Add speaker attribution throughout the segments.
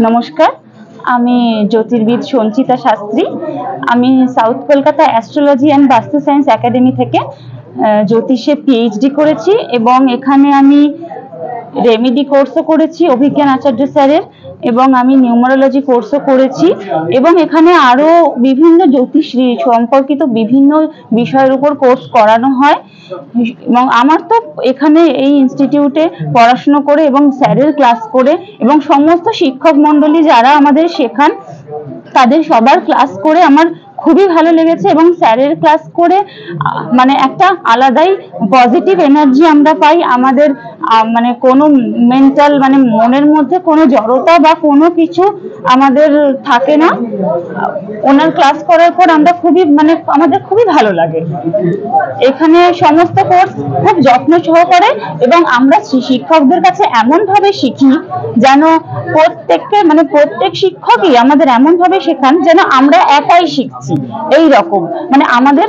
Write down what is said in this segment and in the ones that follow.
Speaker 1: নমস্কার, আমি জ্যোতির্বিদ সঞ্চিতা শাস্ত্রী। আমি সাউথ কলকাতা অ্যাস্ট্রোলজি অ্যান্ড বাস্তু সায়েন্স একাডেমি থেকে জ্যোতিষে পিএইচডি করেছি এবং এখানে আমি রেমেডি কোর্সও করেছি অভিজ্ঞান আচার্য স্যারের, এবং আমি নিউমারোলজি কোর্সও করেছি এবং এখানে আরো বিভিন্ন জ্যোতিষ সম্পর্কিত বিভিন্ন বিষয়ের উপর কোর্স করানো হয়। এবং আমার তো এখানে এই ইনস্টিটিউটে পড়াশোনা করে এবং স্যারের ক্লাস করে এবং সমস্ত শিক্ষক মন্ডলী যারা আমাদের শেখান তাদের সবার ক্লাস করে আমার খুবই ভালো লেগেছে এবং স্যারের ক্লাস করে মানে একটা আলাদাই পজিটিভ এনার্জি আমরা পাই। আমাদের মানে কোনো মেন্টাল মানে মনের মধ্যে কোনো জড়তা বা কোনো কিছু আমাদের থাকে না। ওনার ক্লাস করার পর আমরা খুবই মানে আমাদের খুবই ভালো লাগে। এখানে সমস্ত কোর্স খুব যত্ন সহকারে এবং আমরা শিক্ষকদের কাছে এমন ভাবে শিখি যেন প্রত্যেক শিক্ষকই আমাদের এমন ভাবে শেখান যেন আমরা একাই শিখছি। এই রকম মানে আমাদের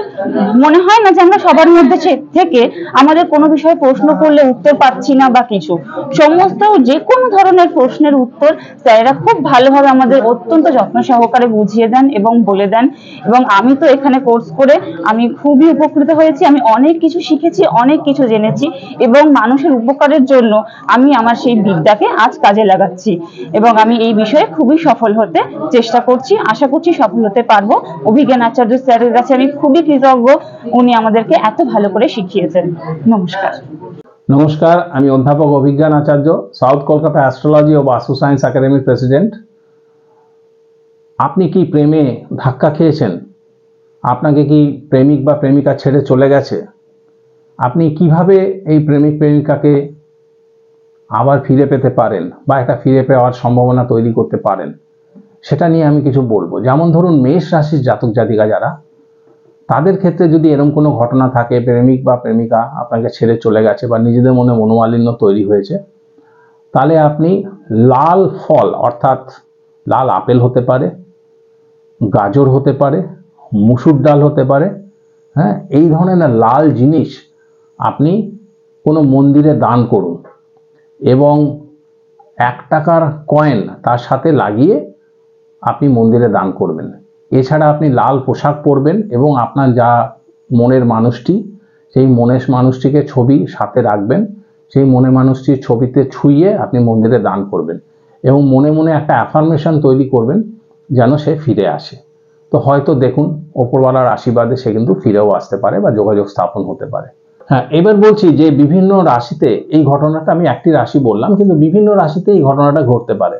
Speaker 1: মনে হয় না যে আমরা সবার মধ্যে থেকে আমাদের কোনো বিষয়ে প্রশ্ন করলে উত্তর পাচ্ছি না বা কিছু। সমস্ত যে কোনো ধরনের প্রশ্নের উত্তর স্যারেরা খুব ভালোভাবে আমাদের অত্যন্ত যত্ন সহকারে বুঝিয়ে দেন এবং বলে দেন। এবং আমি তো এখানে কোর্স করে আমি খুবই উপকৃত হয়েছি। আমি অনেক কিছু শিখেছি, অনেক কিছু জেনেছি এবং মানুষের উপকারের জন্য আমি আমার সেই বিদ্যাকে আজ কাজে লাগাচ্ছি এবং আমি এই বিষয়ে খুবই সফল হতে চেষ্টা করছি। আশা করছি সফল হতে পারবো। অভিজ্ঞান আচার্য স্যারের কাছে আমি খুবই কৃতজ্ঞ, উনি আমাদেরকে এত ভালো করে শিখিয়েছেন। নমস্কার।
Speaker 2: নমস্কার, আমি অধ্যাপক অভিজ্ঞান আচার্য, সাউথ কলকাতা অ্যাস্ট্রোলজি ও বাস্তু সায়েন্স একাডেমির প্রেসিডেন্ট। আপনি কি প্রেমে ধাক্কা খেয়েছেন? আপনাকে কি প্রেমিক বা প্রেমিকা ছেড়ে চলে গেছে? আপনি কিভাবে এই প্রেমিক প্রেমিকাকে আবার ফিরে পেতে পারেন বা একটা ফিরে পাওয়ার সম্ভাবনা তৈরি করতে পারেন, সেটা নিয়ে আমি কিছু বলবো। যেমন ধরুন, মেষ রাশির জাতক জাতিকা যারা, তাদের ক্ষেত্রে যদি এরকম কোনো ঘটনা থাকে, প্রেমিক বা প্রেমিকা আপনাকে ছেড়ে চলে গেছে বা নিজেদের মনে মনোমালিন্য তৈরি হয়েছে, তাহলে আপনি লাল ফল অর্থাৎ লাল আপেল হতে পারে, গাজর হতে পারে, মুসুর ডাল হতে পারে, হ্যাঁ, এই ধরনের লাল জিনিস আপনি কোনো মন্দিরে দান করুন এবং 1 টাকার কয়েন তার সাথে লাগিয়ে আপনি মন্দিরে দান করবেন। এছাড়া আপনি লাল পোশাক পরবেন এবং আপনার যা মনের মানুষটি, সেই মনের মানুষটিকে ছবি সাথে রাখবেন। সেই মনের মানুষটির ছবিতে ছুঁয়ে আপনি মন্দিরে দান করবেন এবং মনে মনে একটা অ্যাফার্মেশন তৈরি করবেন যেন সে ফিরে আসে। তো হয়তো দেখুন, ওপরওয়ালার আশীর্বাদে সে কিন্তু ফিরেও আসতে পারে বা যোগাযোগ স্থাপন হতে পারে। হ্যাঁ, এবার বলছি যে বিভিন্ন রাশিতে এই ঘটনাটা, আমি একটি রাশি বললাম, কিন্তু বিভিন্ন রাশিতে এই ঘটনাটা ঘটতে পারে।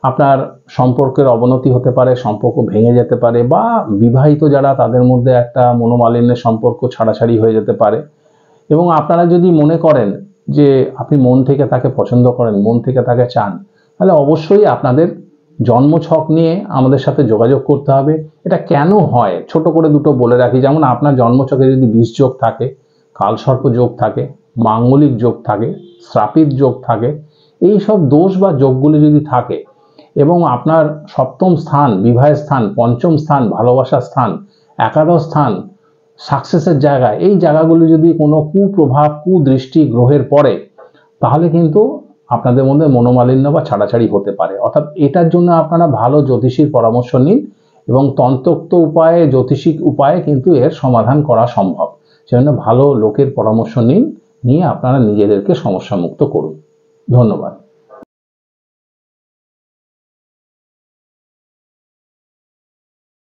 Speaker 2: আপনার সম্পর্কের অবনতি হতে পারে, সম্পর্ক ভেঙে যেতে পারে, বা বিবাহিত যারা তাদের মধ্যে একটা মনোমালিন্যের সম্পর্ক ছাড়াছাড়ি হয়ে যেতে পারে। এবং আপনারা যদি মনে করেন যে আপনি মন থেকে তাকে পছন্দ করেন, মন থেকে তাকে চান, তাহলে অবশ্যই আপনাদের জন্মছক নিয়ে আমাদের সাথে যোগাযোগ করতে হবে। এটা কেন হয় ছোট করে দুটো বলে রাখি। যেমন আপনার জন্মছকে যদি বিষ যোগ থাকে, কালসর্প যোগ থাকে, মাঙ্গলিক যোগ থাকে, শ্রাপিত যোগ থাকে, এই সব দোষ বা যোগগুলি যদি থাকে এবং আপনার সপ্তম স্থান বিবাহের স্থান, পঞ্চম স্থান ভালোবাসার স্থান, একাদশ স্থান সাকসেসের জায়গা, এই জায়গাগুলি যদি কোনো কুপ্রভাব কুদৃষ্টি গ্রহের পড়ে, তাহলে কিন্তু আপনাদের মধ্যে মনোমালিন্য বা ছাড়াছাড়ি হতে পারে। অর্থাৎ এটার জন্য আপনারা ভালো জ্যোতিষীর পরামর্শ নিন এবং তন্ত্রোক্ত উপায়ে, জ্যোতিষিক উপায়ে কিন্তু এর সমাধান করা সম্ভব। সেজন্য ভালো লোকের পরামর্শ নিয়ে আপনারা নিজেদেরকে সমস্যা মুক্ত করুন। ধন্যবাদ।